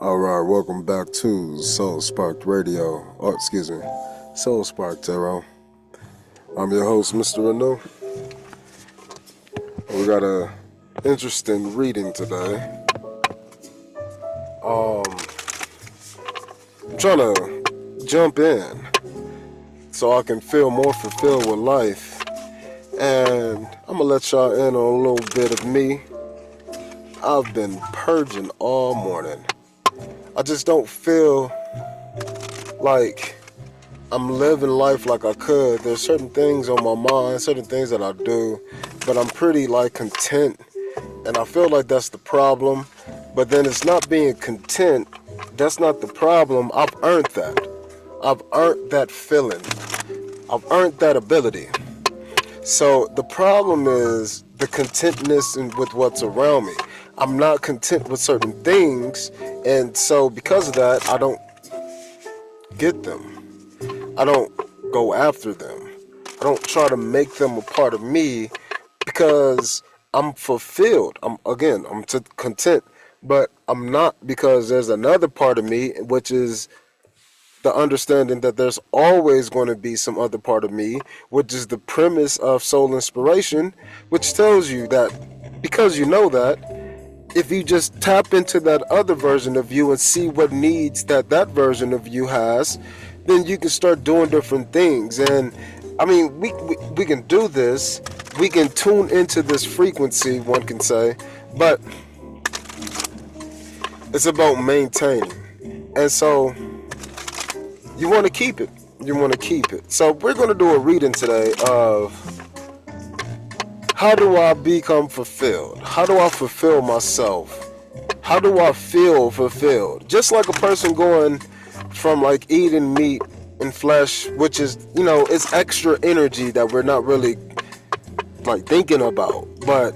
Alright, welcome back to Soul Spark Radio. Soul Spark Tarot. I'm your host, Mr. Renew. We got a interesting reading today. I'm trying to jump in so I can feel more fulfilled with life. And I'm gonna let y'all in on a little bit of me. I've been purging all morning. I just don't feel like I'm living life like I could. There's certain things on my mind, certain things that I do, but I'm pretty content, and I feel like that's the problem. But then it's not being content. That's not the problem. I've earned that. I've earned that feeling. I've earned that ability. So the problem is the contentness with what's around me. I'm not content with certain things, and so because of that, I don't get them. I don't go after them. I don't try to make them a part of me because I'm fulfilled. I'm content, but I'm not, because there's another part of me, which is the understanding that there's always going to be some other part of me, which is the premise of soul inspiration, which tells you that because you know that, if you just tap into that other version of you and see what needs that version of you has, then you can start doing different things. And I mean, we can do this. We can tune into this frequency, one can say, but it's about maintaining. And so you want to keep it. You want to keep it. So we're going to do a reading today of how do I become fulfilled? How do I fulfill myself? How do I feel fulfilled? Just like a person going from eating meat and flesh, which is, it's extra energy that we're not really thinking about. But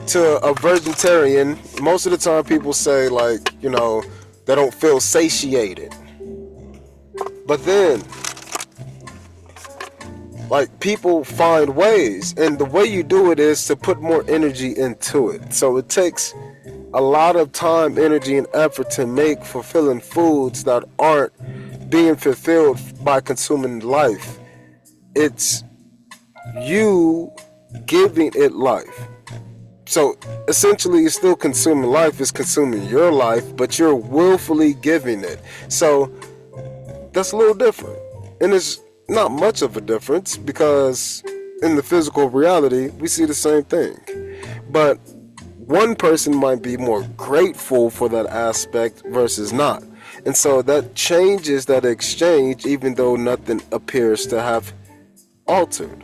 to a vegetarian, most of the time people say they don't feel satiated. But then people find ways, and the way you do it is to put more energy into it. So it takes a lot of time, energy, and effort to make fulfilling foods that aren't being fulfilled by consuming life. It's you giving it life. So essentially you're still consuming life, it's consuming your life, but you're willfully giving it. So that's a little different. And it's not much of a difference, because in the physical reality we see the same thing, but one person might be more grateful for that aspect versus not, and so that changes that exchange, even though nothing appears to have altered,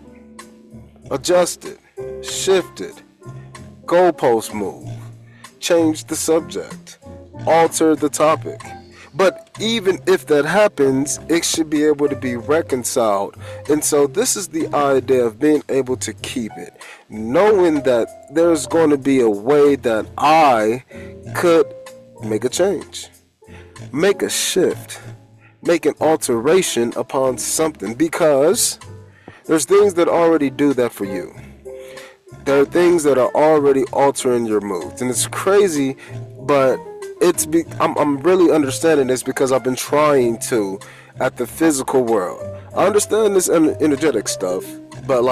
adjusted, shifted, goalpost move, changed the subject, altered the topic. But even if that happens, it should be able to be reconciled. And so this is the idea of being able to keep it, knowing that there's going to be a way that I could make a change, make a shift, make an alteration upon something, because there's things that already do that for you. There are things that are already altering your moods. And it's crazy, but I'm really understanding this because I've been trying to at the physical world. I understand this energetic stuff, but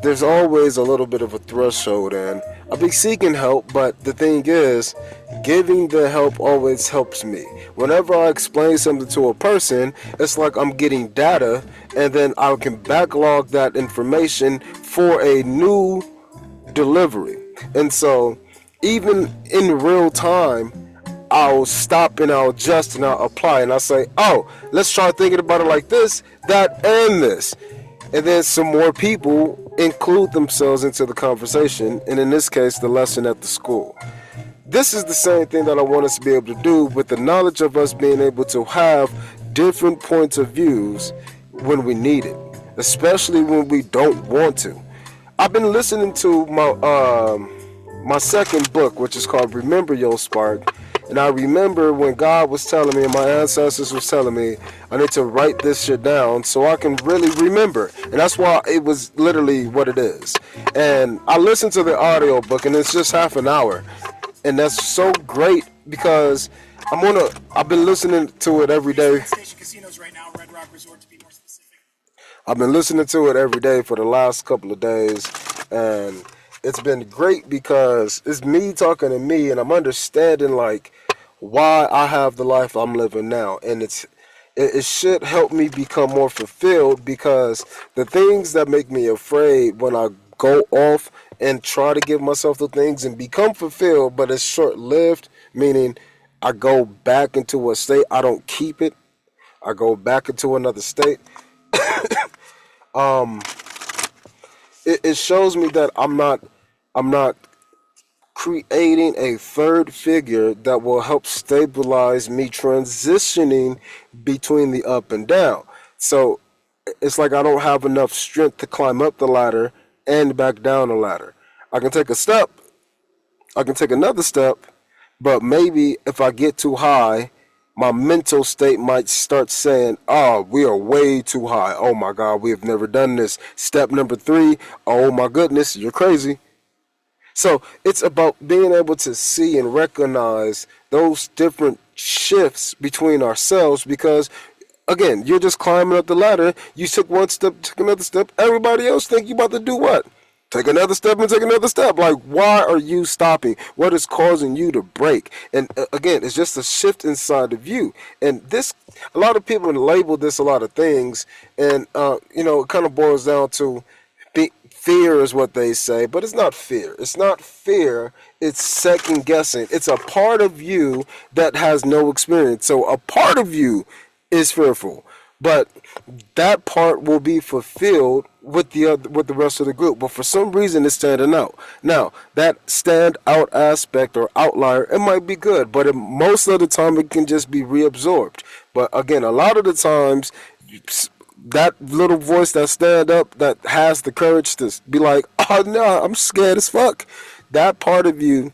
there's always a little bit of a threshold, and I've been seeking help, but the thing is, giving the help always helps me. Whenever I explain something to a person, it's like I'm getting data, and then I can backlog that information for a new delivery. And so even in real time, I'll stop and I'll adjust and I'll apply, and I'll say, oh, let's try thinking about it like this, that, and this. And then some more people include themselves into the conversation, and in this case, the lesson at the school. This is the same thing that I want us to be able to do with the knowledge of us being able to have different points of views when we need it, especially when we don't want to. I've been listening to my second book, which is called Remember Your Spark. And I remember when God was telling me, and my ancestors was telling me, I need to write this shit down so I can really remember. And that's why it was literally what it is. And I listened to the audio book, and it's just half an hour. And that's so great because I've been listening to it every day. I've been listening to it every day for the last couple of days, and it's been great because it's me talking to me, and I'm understanding like why I have the life I'm living now, and it should help me become more fulfilled because the things that make me afraid when I go off and try to give myself the things and become fulfilled, but it's short lived, meaning I go back into a state, I don't keep it. I go back into another state. It shows me that I'm not creating a third figure that will help stabilize me transitioning between the up and down. So it's like I don't have enough strength to climb up the ladder and back down the ladder. I can take a step, I can take another step, but maybe if I get too high, my mental state might start saying, "Oh, we are way too high. Oh my God, we have never done this. Step number 3, oh my goodness, you're crazy." So it's about being able to see and recognize those different shifts between ourselves because again, you're just climbing up the ladder. You took one step, took another step. Everybody else think you about to do what? Take another step and take another step. Like, why are you stopping? What is causing you to break? And again, it's just a shift inside of you. And this, a lot of people label this a lot of things, and it kind of boils down to fear is what they say, but it's not fear. It's not fear. It's second guessing. It's a part of you that has no experience. So a part of you is fearful, but that part will be fulfilled with with the rest of the group. But for some reason, it's standing out. Now that stand out aspect or outlier, it might be good, but most of the time it can just be reabsorbed. But again, a lot of the times that little voice that stand up that has the courage to be like, oh no, I'm scared as fuck. That part of you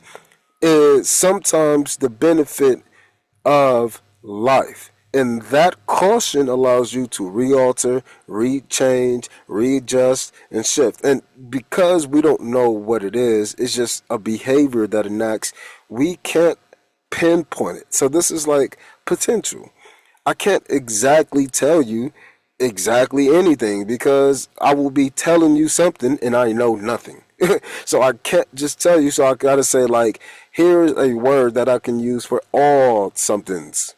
is sometimes the benefit of life. And that caution allows you to realter, rechange, readjust, and shift. And because we don't know what it is, it's just a behavior that enacts. We can't pinpoint it. So this is like potential. I can't exactly tell you exactly anything because I will be telling you something and I know nothing. So I can't just tell you. So I gotta say, like, here's a word that I can use for all somethings.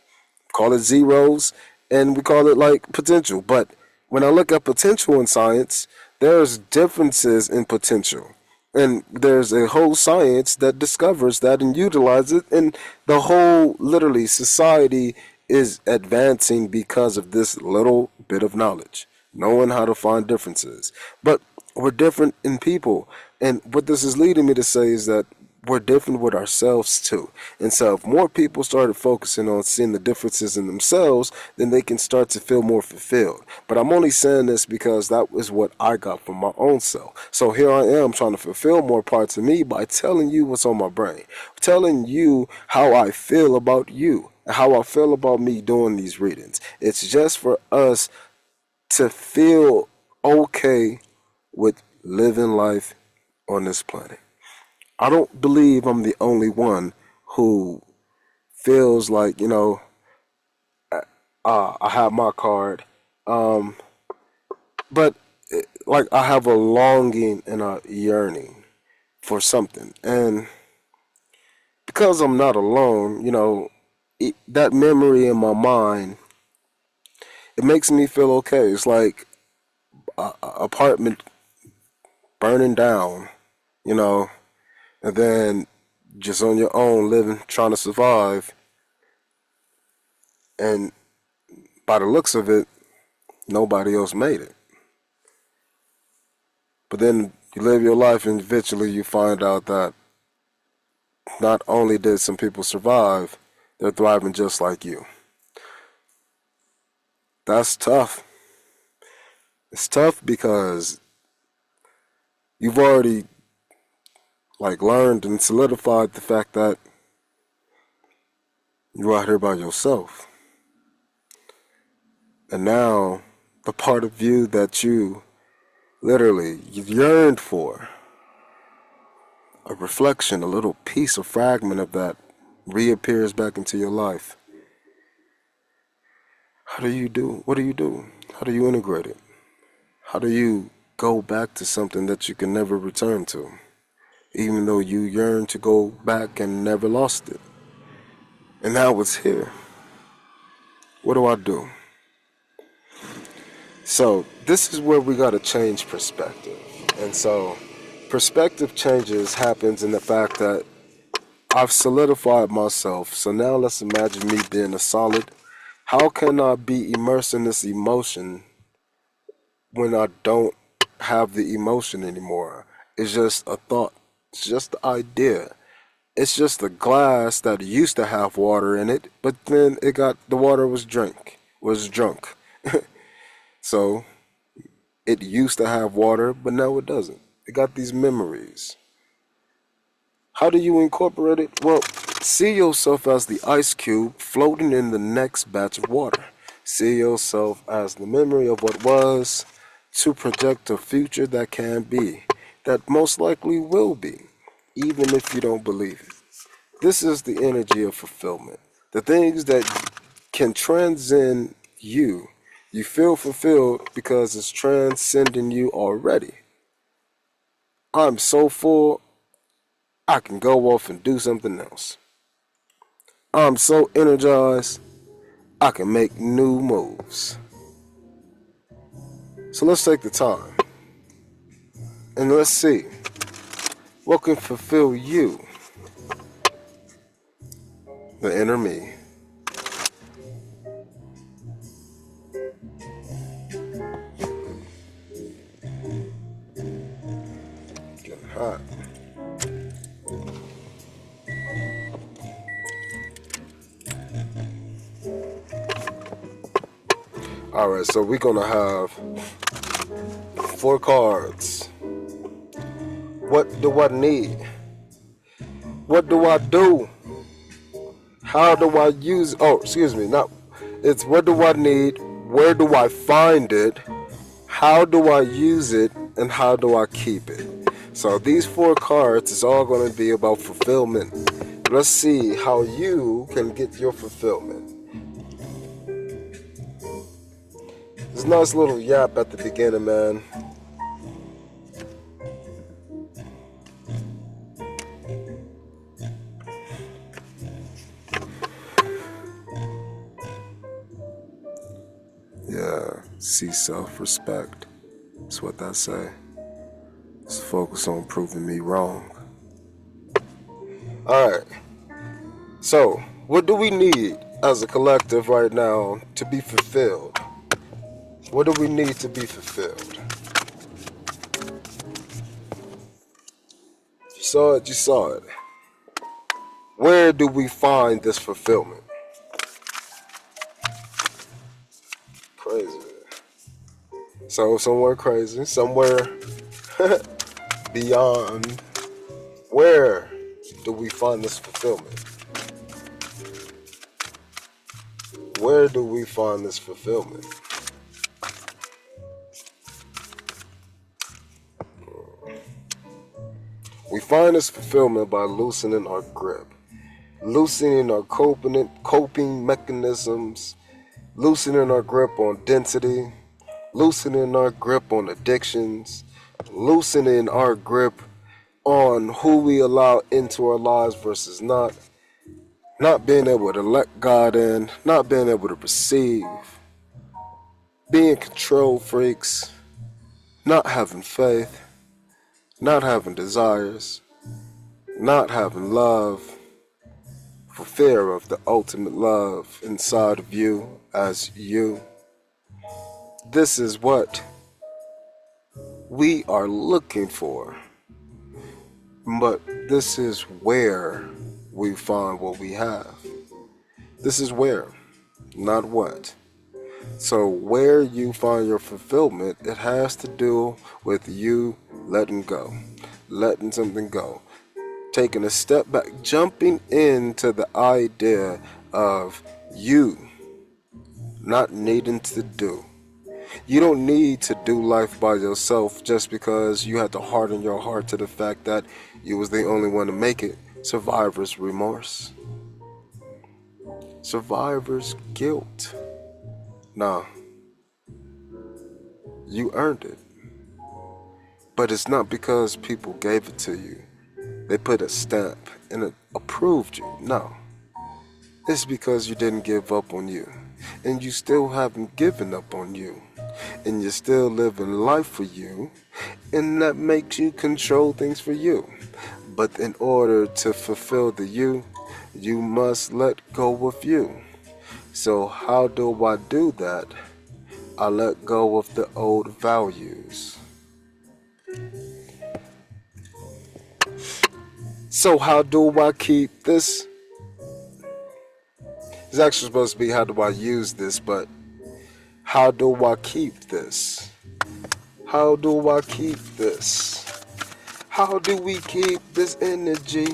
Call it zeros, and we call it like potential. But when I look at potential in science, there's differences in potential. And there's a whole science that discovers that and utilizes it, and the whole literally society is advancing because of this little bit of knowledge, knowing how to find differences. But we're different in people, and what this is leading me to say is that we're different with ourselves too. And so if more people started focusing on seeing the differences in themselves, then they can start to feel more fulfilled. But I'm only saying this because that was what I got from my own self. So here I am trying to fulfill more parts of me by telling you what's on my brain, telling you how I feel about you, and how I feel about me doing these readings. It's just for us to feel okay with living life on this planet. I don't believe I'm the only one who feels like, I have my card. Um, but like I have a longing and a yearning for something. And because I'm not alone, that memory in my mind, it makes me feel okay. It's like a apartment burning down, you know, and then just on your own living, trying to survive. And by the looks of it, nobody else made it. But then you live your life and eventually you find out that not only did some people survive, they're thriving just like you. That's tough. It's tough because you've already like learned and solidified the fact that you're out here by yourself. And now the part of you that you literally you've yearned for, a reflection, a little piece, a fragment of that reappears back into your life. How do you do? What do you do? How do you integrate it? How do you go back to something that you can never return to, even though you yearn to go back and never lost it? And now it's here. What do I do? So this is where we got to change perspective. And so perspective changes happens in the fact that I've solidified myself. So now let's imagine me being a solid. How can I be immersed in this emotion when I don't have the emotion anymore? It's just a thought. It's just the idea. It's just a glass that used to have water in it, but then the water was drunk. So it used to have water, but now it doesn't. It got these memories. How do you incorporate it? Well, see yourself as the ice cube floating in the next batch of water. See yourself as the memory of what was to project a future that can be, that most likely will be, even if you don't believe it. This is the energy of fulfillment. The things that can transcend you. You feel fulfilled because it's transcending you already. I'm so full, I can go off and do something else. I'm so energized, I can make new moves. So let's take the time and let's see what can fulfill you, the inner me. Getting hot. Alright, so we're gonna have 4 cards. What do I need? What do I do? How do I use? Oh, excuse me. Not. It's what do I need? Where do I find it? How do I use it? And how do I keep it? So these 4 cards is all going to be about fulfillment. Let's see how you can get your fulfillment. There's a nice little yap at the beginning, man. Yeah, see self-respect. That's what I say. Let's focus on proving me wrong. Alright, so what do we need as a collective right now to be fulfilled? What do we need to be fulfilled? You saw it, you saw it. Where do we find this fulfillment? Crazy. So somewhere crazy, somewhere beyond. Where do we find this fulfillment? Where do we find this fulfillment? We find this fulfillment by loosening our grip, loosening our coping mechanisms, loosening our grip on density, loosening our grip on addictions, loosening our grip on who we allow into our lives versus not being able to let God in, not being able to perceive, being control freaks, not having faith, not having desires, not having love, for fear of the ultimate love inside of you as you. This is what we are looking for. But this is where we find what we have. This is where, not what. So where you find your fulfillment, it has to do with you letting go, letting something go, taking a step back, jumping into the idea of you not needing to do. You don't need to do life by yourself just because you had to harden your heart to the fact that you was the only one to make it. Survivor's remorse. survivor's guilt. Nah, you earned it. But it's not because people gave it to you. They put a stamp and it approved you. No. It's because you didn't give up on you. And you still haven't given up on you. And you're still living life for you. And that makes you control things for you. But in order to fulfill the you must let go of you. So how do I do that? I let go of the old values. So how do I keep this? It's actually supposed to be how do I use this, but how do I keep this? How do I keep this? How do we keep this energy?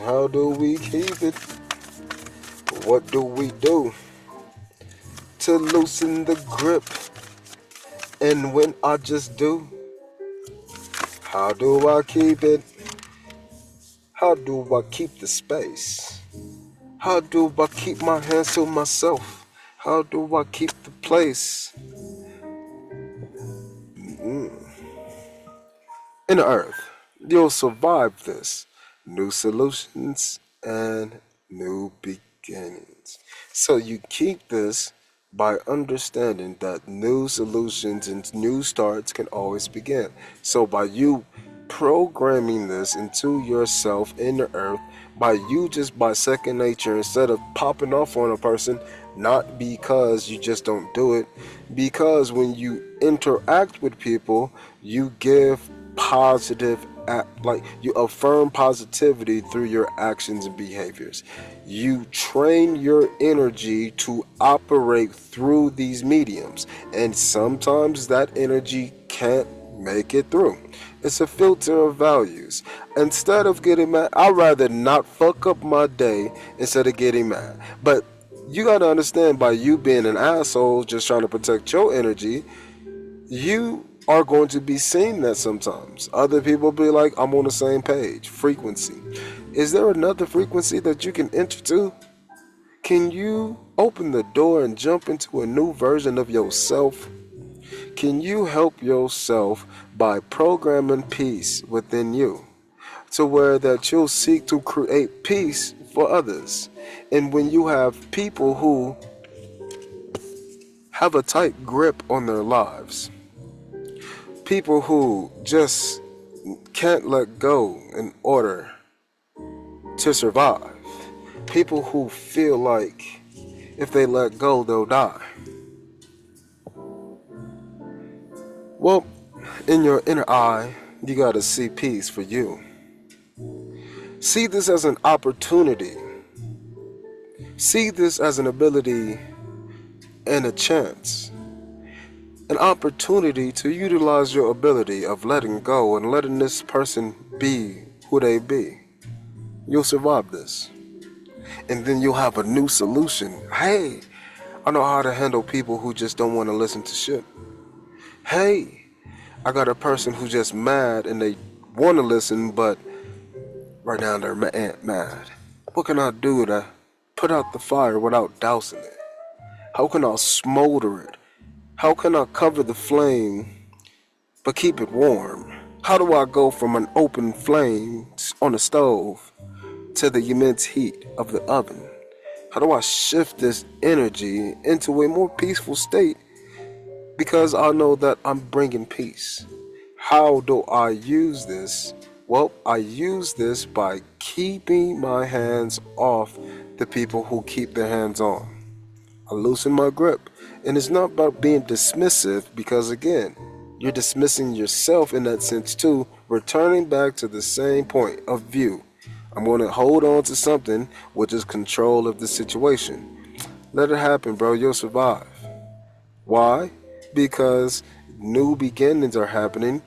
How do we keep it? What do we do to loosen the grip? And when I just do, how do I keep it? How do I keep the space? How do I keep my hands to myself? How do I keep the place? In the earth, you'll survive this. New solutions and new beginnings. So you keep this by understanding that new solutions and new starts can always begin. So by you programming this into yourself in the earth, by you just by second nature, instead of popping off on a person, not because you just don't do it, because when you interact with people, you give positive like you affirm positivity through your actions and behaviors. You train your energy to operate through these mediums, and sometimes that energy can't make it through. It's a filter of values. Instead of getting mad, I'd rather not fuck up my day instead of getting mad. But you gotta understand, by you being an asshole just trying to protect your energy, you are going to be seeing that sometimes. Other people be like, I'm on the same page. Frequency. Is there another frequency that you can enter to? Can you open the door and jump into a new version of yourself? Can you help yourself by programming peace within you, to where that you'll seek to create peace for others? And when you have people who have a tight grip on their lives, people who just can't let go in order to survive, people who feel like if they let go, they'll die. Well, in your inner eye, you gotta see peace for you. See this as an opportunity. See this as an ability and a chance. An opportunity to utilize your ability of letting go and letting this person be who they be. You'll survive this. And then you'll have a new solution. Hey, I know how to handle people who just don't want to listen to shit. Hey, I got a person who's just mad and they want to listen, but right now they're mad. What can I do to put out the fire without dousing it? How can I smolder it? How can I cover the flame but keep it warm? How do I go from an open flame on the stove to the immense heat of the oven? How do I shift this energy into a more peaceful state, because I know that I'm bringing peace? How do I use this? Well, I use this by keeping my hands off the people who keep their hands on. I loosen my grip. And it's not about being dismissive, because again, you're dismissing yourself in that sense too, returning back to the same point of view. I'm going to hold on to something, which is control of the situation. Let it happen, bro. You'll survive. Why? Because new beginnings are happening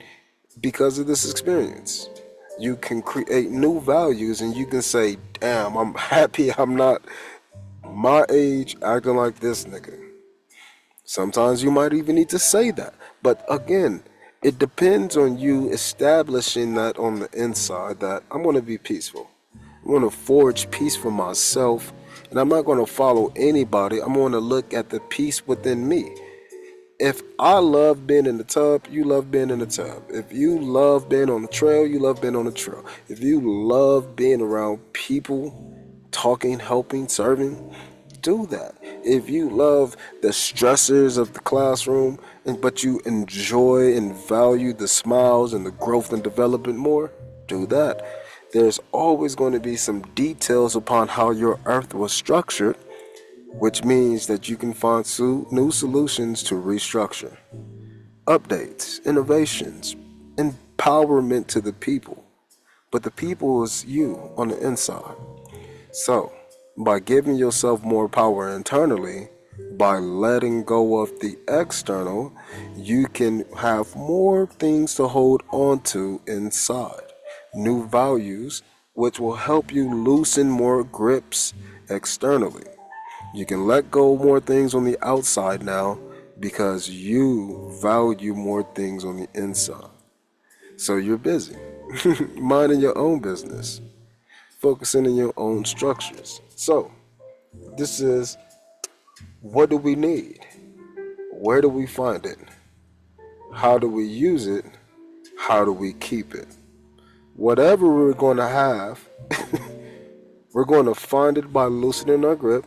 because of this experience. You can create new values and you can say, damn, I'm happy I'm not my age acting like this nigga. Sometimes you might even need to say that. But again, it depends on you establishing that on the inside, that I'm going to be peaceful. I'm going to forge peace for myself And I'm not going to follow anybody. I'm going to look at the peace within me. If I love being in the tub, you love being in the tub. If you love being on the trail, you love being on the trail. If you love being around people, talking, helping, serving, do that. If you love the stressors of the classroom, but you enjoy and value the smiles and the growth and development more, do that. There's always going to be some details upon how your earth was structured, which means that you can find new solutions to restructure, updates, innovations, empowerment to the people. But the people is you on the inside. So, by giving yourself more power internally, by letting go of the external, you can have more things to hold on to inside. New values, which will help you loosen more grips externally. You can let go more things on the outside now because you value more things on the inside. So you're busy, minding your own business, focusing on your own structures. So, this is, what do we need? Where do we find it? How do we use it? How do we keep it? Whatever we're going to have, we're going to find it by loosening our grip,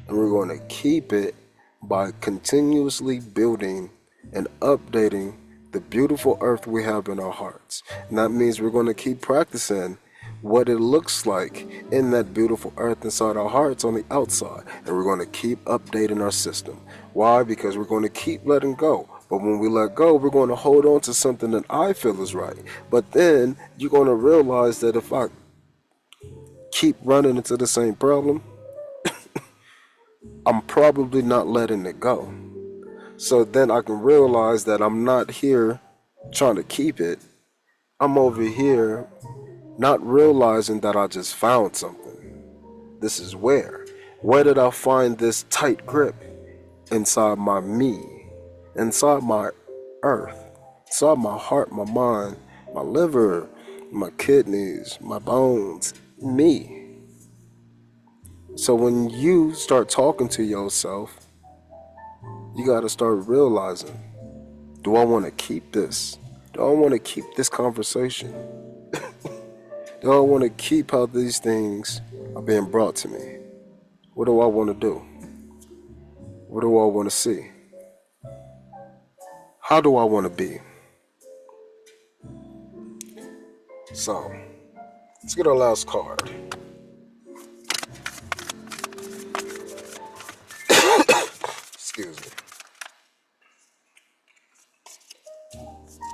and we're going to keep it by continuously building and updating the beautiful earth we have in our hearts. And that means we're going to keep practicing what it looks like in that beautiful earth inside our hearts on the outside. And we're going to keep updating our system. Why? Because we're going to keep letting go. But when we let go, we're going to hold on to something that I feel is right. But then you're going to realize that if I keep running into the same problem, I'm probably not letting it go. So then I can realize that I'm not here trying to keep it. I'm over here not realizing that I just found something. This is where. Where did I find this tight grip? Inside my me, inside my earth, inside my heart, my mind, my liver, my kidneys, my bones, me. So when you start talking to yourself, you got to start realizing, do I want to keep this? Do I want to keep this conversation? Do I want to keep how these things are being brought to me? What do I want to do? What do I want to see? How do I want to be? So, let's get our last card. Excuse me.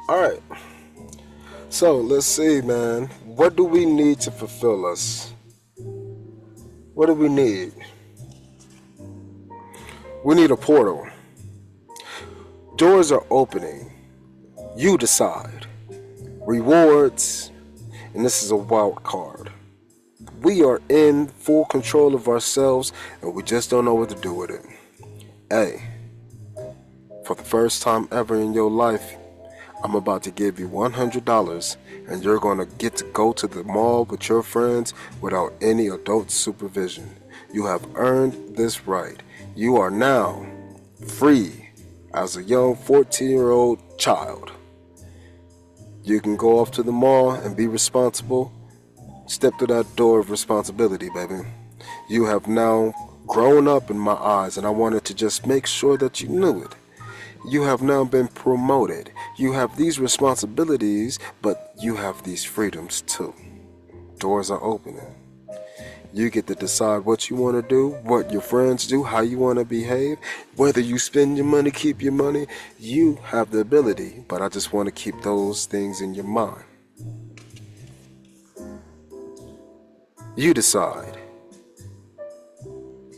Alright. So, let's see, man. What do we need to fulfill us? What do we need? We need a portal. Doors are opening. You decide. Rewards. And this is a wild card. We are in full control of ourselves and we just don't know what to do with it. Hey, for the first time ever in your life, I'm about to give you $100 and you're going to get to go to the mall with your friends without any adult supervision. You have earned this right. You are now free as a young 14-year-old child. You can go off to the mall and be responsible. Step through that door of responsibility, baby. You have now grown up in my eyes, and I wanted to just make sure that you knew it. You have now been promoted. You have these responsibilities, but you have these freedoms too. Doors are opening. You get to decide what you want to do, what your friends do, how you want to behave, whether you spend your money, keep your money. You have the ability, but I just want to keep those things in your mind. You decide.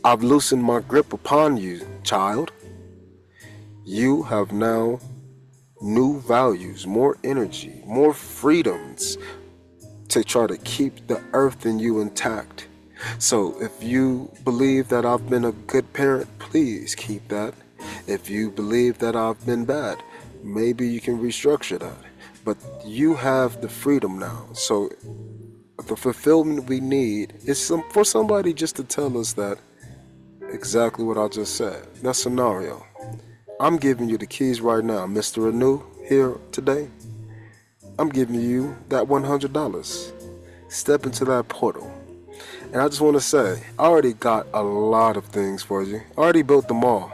I've loosened my grip upon you, child. You have now new values, more energy, more freedoms to try to keep the earth in you intact. So if you believe that I've been a good parent, please keep that. If you believe that I've been bad, maybe you can restructure that. But you have the freedom now. So The fulfillment we need is for somebody just to tell us that exactly what I just said. That scenario. I'm giving you the keys right now, Mr. Anu, here today. I'm giving you that $100. Step into that portal. And I just want to say, I already got a lot of things for you. I already built the mall.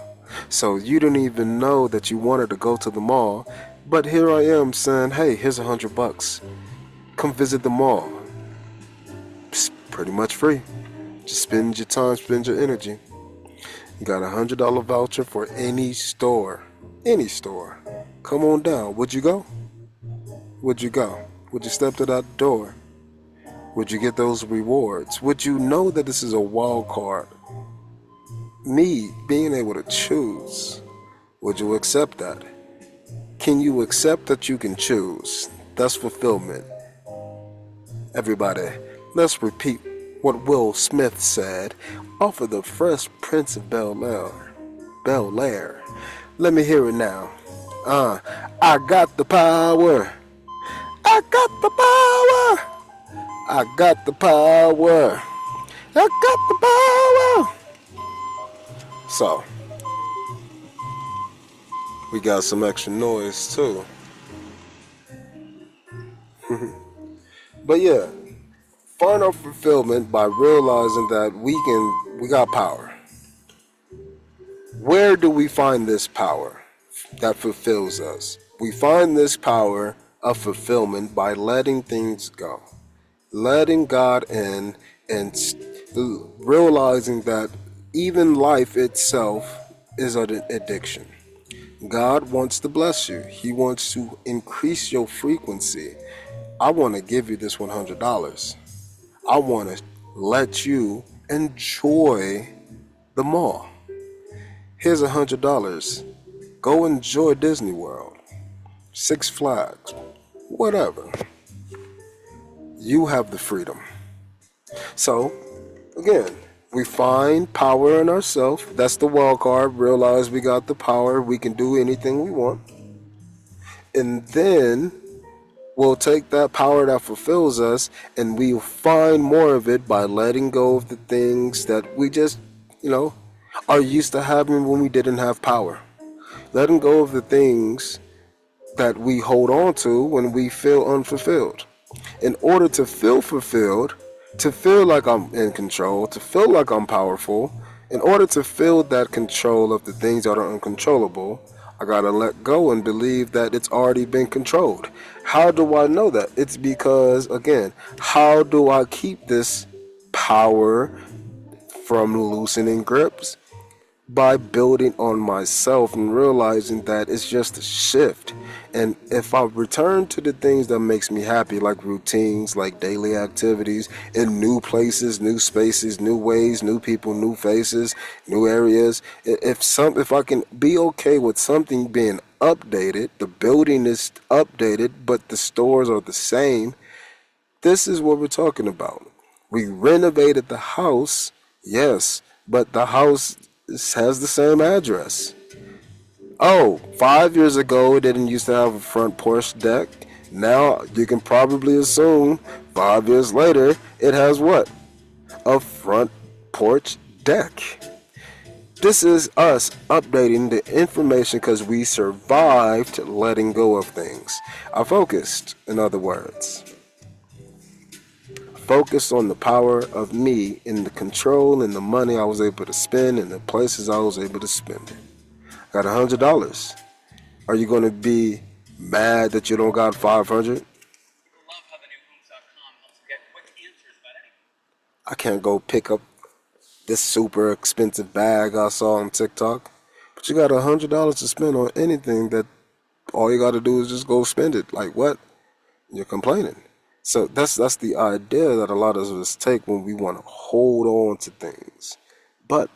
So you didn't even know that you wanted to go to the mall. But here I am saying, hey, here's $100. Come visit the mall. It's pretty much free. Just spend your time, spend your energy. You got $100 voucher for any store. Any store. Come on down. Would you go? Would you go? Would you step to that door? Would you get those rewards? Would you know that this is a wild card? Me being able to choose. Would you accept that? Can you accept that you can choose? That's fulfillment. Everybody, let's repeat what Will Smith said off of the Fresh Prince of Bel-Air. Bel-Air. Let me hear it now. I got the power. I got the power. I got the power. I got the power. So, we got some extra noise too. But yeah, find our fulfillment by realizing that we got power. Where do we find this power that fulfills us? We find this power of fulfillment by letting things go. Letting God in and realizing that even life itself is an addiction. God wants to bless you. He wants to increase your frequency. I want to give you this $100. I want to let you enjoy the mall. Here's $100. Go enjoy Disney World, Six Flags, whatever. You have the freedom. So, again, we find power in ourselves. That's the wild card. Realize we got the power. We can do anything we want. And then we'll take that power that fulfills us and we'll find more of it by letting go of the things that we just, are used to having when we didn't have power. Letting go of the things that we hold on to when we feel unfulfilled. In order to feel fulfilled, to feel like I'm in control, to feel like I'm powerful, in order to feel that control of the things that are uncontrollable, I gotta let go and believe that it's already been controlled. How do I know that? It's because, again, how do I keep this power from loosening grips? By building on myself and realizing that it's just a shift. And if I return to the things that makes me happy, like routines, like daily activities, in new places, new spaces, new ways, new people, new faces, new areas, if I can be okay with something being updated, the building is updated, but the stores are the same, this is what we're talking about. We renovated the house, yes, but the house has the same address. Oh, 5 years ago it didn't used to have a front porch deck. Now you can probably assume 5 years later it has what? A front porch deck. This is us updating the information because we survived letting go of things. I focused, in other words. Focus on the power of me and the control and the money I was able to spend and the places I was able to spend it. Got $100. Are you going to be mad that you don't got 500? I can't go pick up this super expensive bag I saw on TikTok. But you got $100 to spend on anything that all you got to do is just go spend it. Like what? You're complaining. So that's the idea that a lot of us take when we want to hold on to things. But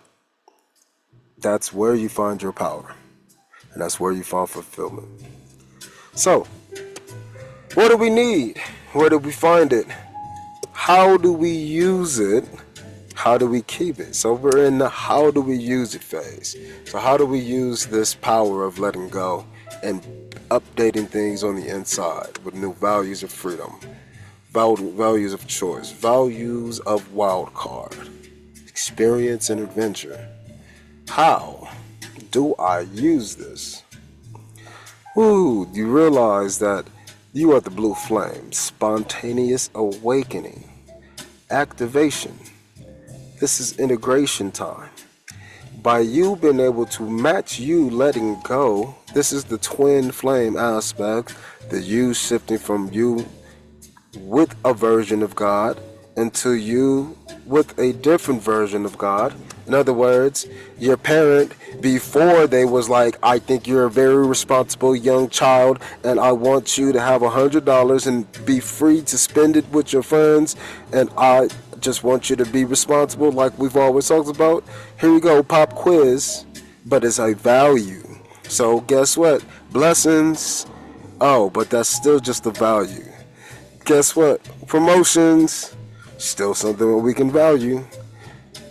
that's where you find your power. And that's where you find fulfillment. So, what do we need? Where do we find it? How do we use it? How do we keep it? So we're in the how do we use it phase. So how do we use this power of letting go and updating things on the inside with new values of freedom? Values of choice, values of wild card, experience and adventure. How do I use this? Ooh, you realize that you are the blue flame, spontaneous awakening, activation. This is integration time. By you being able to match you letting go, this is the twin flame aspect, the you shifting from you with a version of God into you with a different version of God. In other words, your parent before they was like, I think you're a very responsible young child and I want you to have $100 and be free to spend it with your friends, and I just want you to be responsible like we've always talked about. Here you go, pop quiz, but it's a value. So guess what? Blessings. Oh, but that's still just a value. Guess what? Promotions, still something that we can value.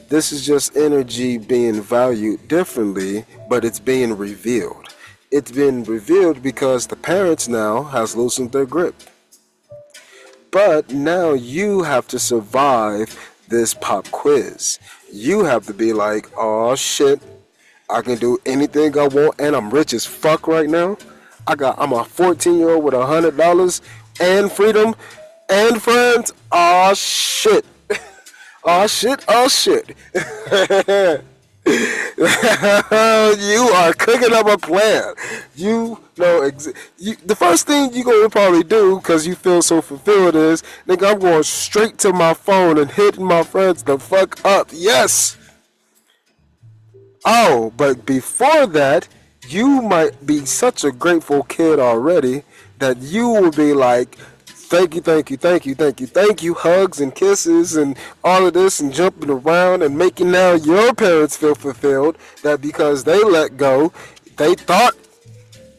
This is just energy being valued differently, but it's being revealed. It's been revealed because the parents now has loosened their grip. But now you have to survive this pop quiz. You have to be like, oh shit, I can do anything I want and I'm rich as fuck right now. I'm a 14-year-old with $100 and freedom and friends. Oh shit. Oh shit. Oh shit. You are cooking up a plan. You know, the first thing you gonna probably do, because you feel so fulfilled, is, nigga, I'm going straight to my phone and hitting my friends the fuck up. Yes. Oh, but before that, you might be such a grateful kid already that you will be like, thank you, thank you, thank you, thank you, thank you, hugs and kisses and all of this and jumping around and making now your parents feel fulfilled, that because they let go, they thought,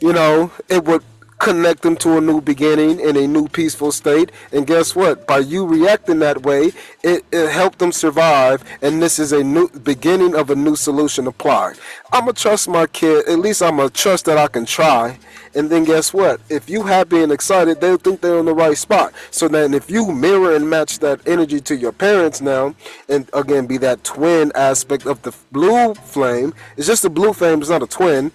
it would connect them to a new beginning in a new peaceful state. And guess what? By you reacting that way, it helped them survive. And this is a new beginning of a new solution applied. I'm going to trust my kid. At least I'm going to trust that I can try. And then guess what? If you happy and excited, they'll think they're in the right spot. So then if you mirror and match that energy to your parents now, and again, be that twin aspect of the blue flame, it's just a blue flame, it's not a twin.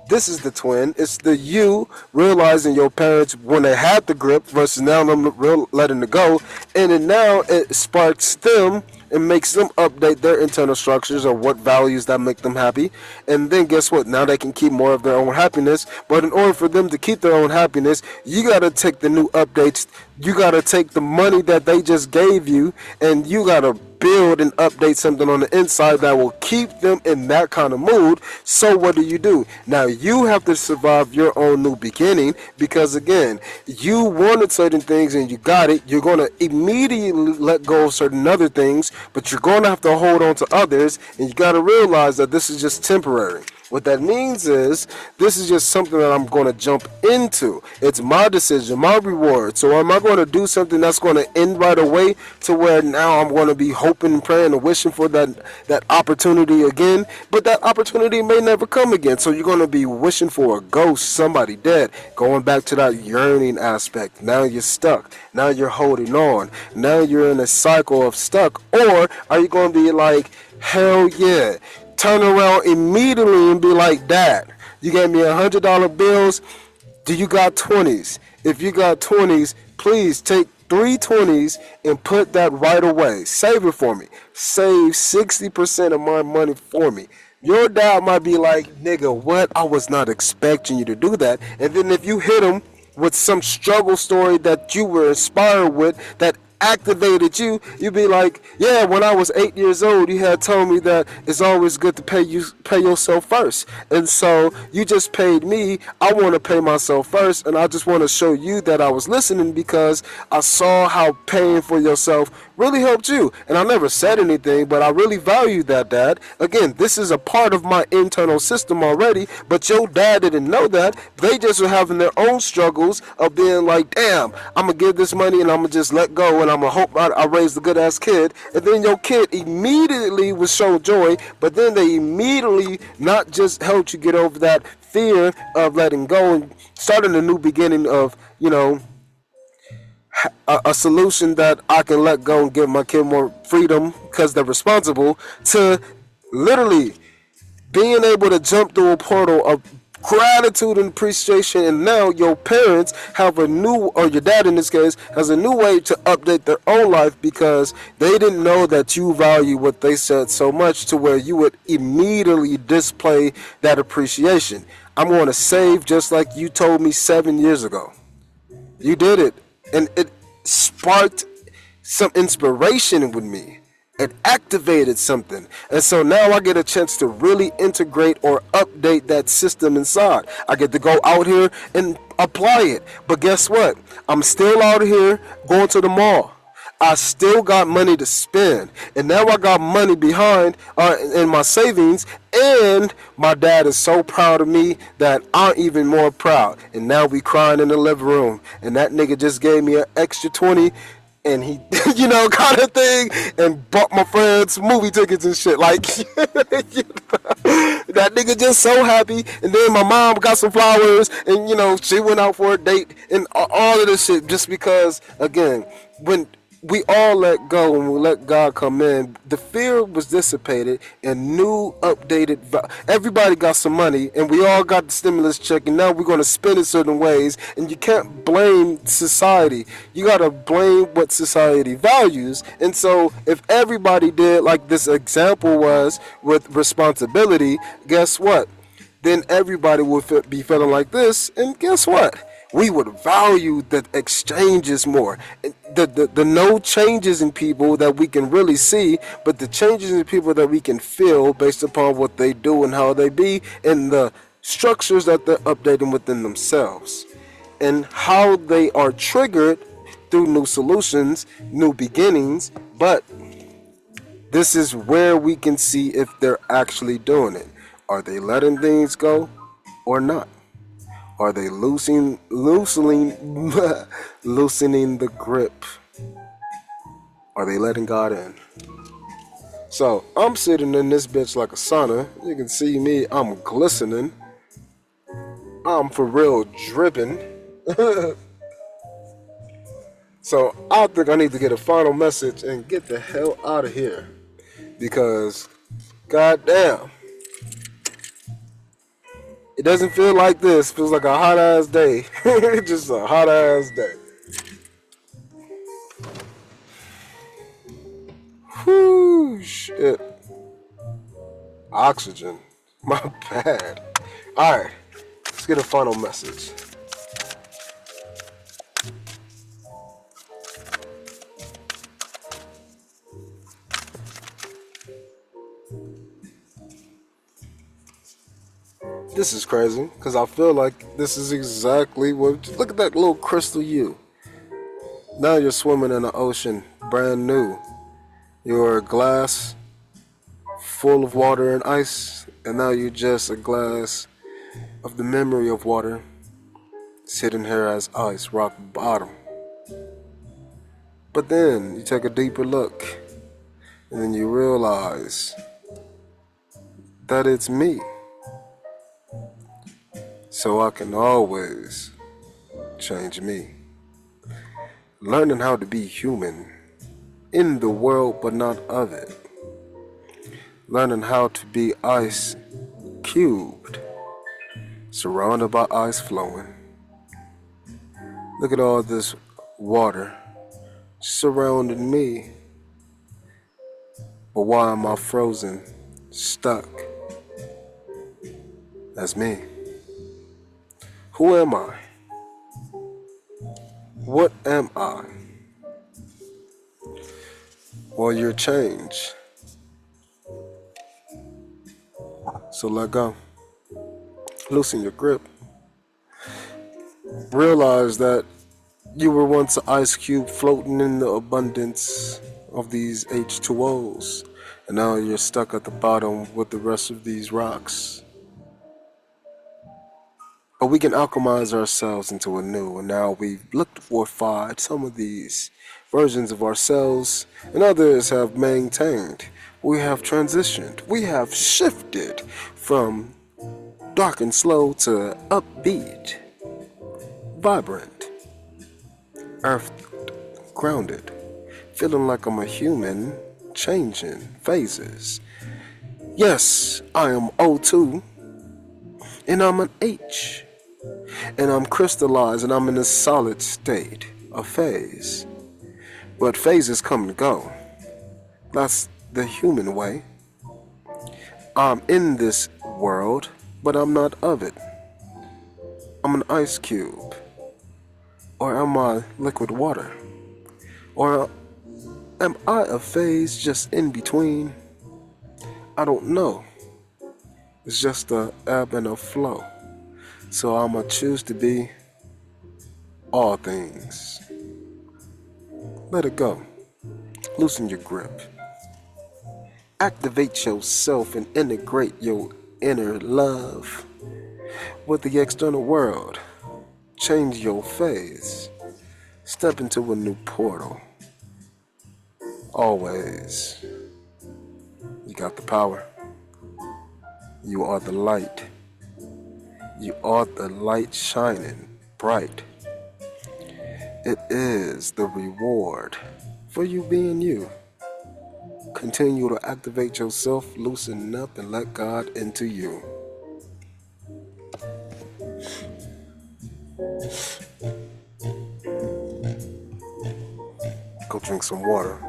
This is the twin. It's the you realizing your parents when they had the grip versus now them letting it go. And then now it sparks them and makes them update their internal structures or what values that make them happy. And then guess what? Now they can keep more of their own happiness. But in order for them to keep their own happiness, you got to take the new updates. You got to take the money that they just gave you and you got to build and update something on the inside that will keep them in that kind of mood. So what do? Now you have to survive your own new beginning, because again, you wanted certain things and you got it. You're going to immediately let go of certain other things, but you're going to have to hold on to others, and you got to realize that this is just temporary. What that means is this is just something that I'm going to jump into. It's my decision, my reward. So am I going to do something that's going to end right away to where now I'm going to be hoping and praying and wishing for that opportunity again? But that opportunity may never come again. So you're going to be wishing for a ghost, somebody dead, going back to that yearning aspect. Now you're stuck. Now you're holding on. Now you're in a cycle of stuck. Or are you going to be like, hell yeah, turn around immediately and be like, Dad, you gave me $100 bills. Do you got 20s? If you got 20s, please take 3 20s and put that right away. Save it for me. Save 60% of my money for me. Your dad might be like, nigga, what? I was not expecting you to do that. And then if you hit him with some struggle story that you were inspired with, that activated you, you'd be like, yeah, when I was 8 years old, you had told me that it's always good to pay yourself first. And so you just paid me. I want to pay myself first. And I just want to show you that I was listening, because I saw how paying for yourself really helped you. And I never said anything, but I really value that, Dad. Again, this is a part of my internal system already, but your dad didn't know that. They just were having their own struggles of being like, damn, I'm going to give this money and I'm going to just let go, and I'm going to hope I raised a good ass kid. And then your kid immediately was show joy, but then they immediately not just helped you get over that fear of letting go and starting a new beginning of, a solution that I can let go and give my kid more freedom because they're responsible, to literally being able to jump through a portal of gratitude and appreciation, and now your parents have a new, or your dad in this case has a new way to update their own life because they didn't know that you value what they said so much to where you would immediately display that appreciation. I'm going to save just like you told me 7 years ago. You did it, and it sparked some inspiration with me. It activated something. And so now I get a chance to really integrate or update that system inside. I get to go out here and apply it. But guess what? I'm still out here going to the mall. I still got money to spend. And now I got money behind in my savings. And my dad is so proud of me that I'm even more proud. And now we crying in the living room. And that nigga just gave me an extra 20, and he, kind of thing, and bought my friends movie tickets and shit. Like, that nigga just so happy. And then my mom got some flowers, and, she went out for a date, and all of this shit just because, again, when we all let go and we let God come in, the fear was dissipated and new updated everybody got some money, and we all got the stimulus check, and now we're going to spend it certain ways. And you can't blame society, you got to blame what society values. And so if everybody did like this example was with responsibility, guess what? Then everybody would be feeling like this, and guess what? We would value the exchanges more. The no changes in people that we can really see, but the changes in people that we can feel based upon what they do and how they be, and the structures that they're updating within themselves, and how they are triggered through new solutions, new beginnings. But this is where we can see if they're actually doing it. Are they letting things go or not? Are they loosening the grip? Are they letting God in? So I'm sitting in this bitch like a sauna. You can see me, I'm glistening. I'm for real dripping. So I think I need to get a final message and get the hell out of here. Because, goddamn, it doesn't feel like this. It feels like a hot ass day. Just a hot ass day. Whew, shit. Oxygen. My bad. Alright, let's get a final message. This is crazy, because I feel like this is exactly what... Look at that little crystal you. Now you're swimming in the ocean, brand new. You're a glass full of water and ice, and now you're just a glass of the memory of water, sitting here as ice, rock bottom. But then you take a deeper look, and then you realize that it's me. So I can always change me. Learning how to be human in the world but not of it. Learning how to be ice cubed, surrounded by ice flowing. Look at all this water surrounding me. But why am I frozen, stuck? That's me. Who am I? What am I? Well, you're change. So let go. Loosen your grip. Realize that you were once an ice cube floating in the abundance of these H2Os. And now you're stuck at the bottom with the rest of these rocks. But we can alchemize ourselves into a new, and now we've looked fortified some of these versions of ourselves, and others have maintained. We have transitioned. We have shifted from dark and slow to upbeat, vibrant, earth grounded, feeling like I'm a human, changing phases. Yes, I am O2, and I'm an H, and I'm crystallized, and I'm in a solid state, a phase. But phases come and go. That's the human way. I'm in this world, but I'm not of it. I'm an ice cube. Or am I liquid water? Or am I a phase just in between? I don't know. It's just a ebb and a flow. So I'ma choose to be all things. Let it go. Loosen your grip. Activate yourself and integrate your inner love with the external world. Change your phase. Step into a new portal. Always. You got the power. You are the light. You are the light shining bright. It is the reward for you being you. Continue to activate yourself, loosen up, and let God into you. Go drink some water.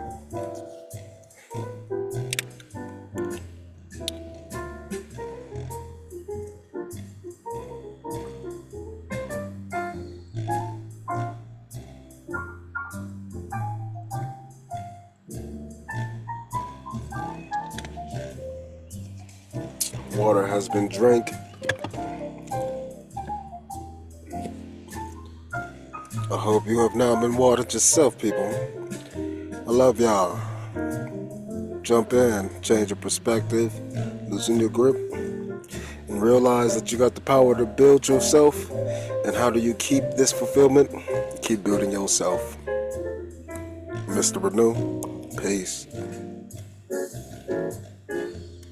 Water has been drank. I hope you have now been watered yourself, people. I love y'all. Jump in, change your perspective, loosen your grip, and realize that you got the power to build yourself. And how do you keep this fulfillment? Keep building yourself. Mr. Renew, peace.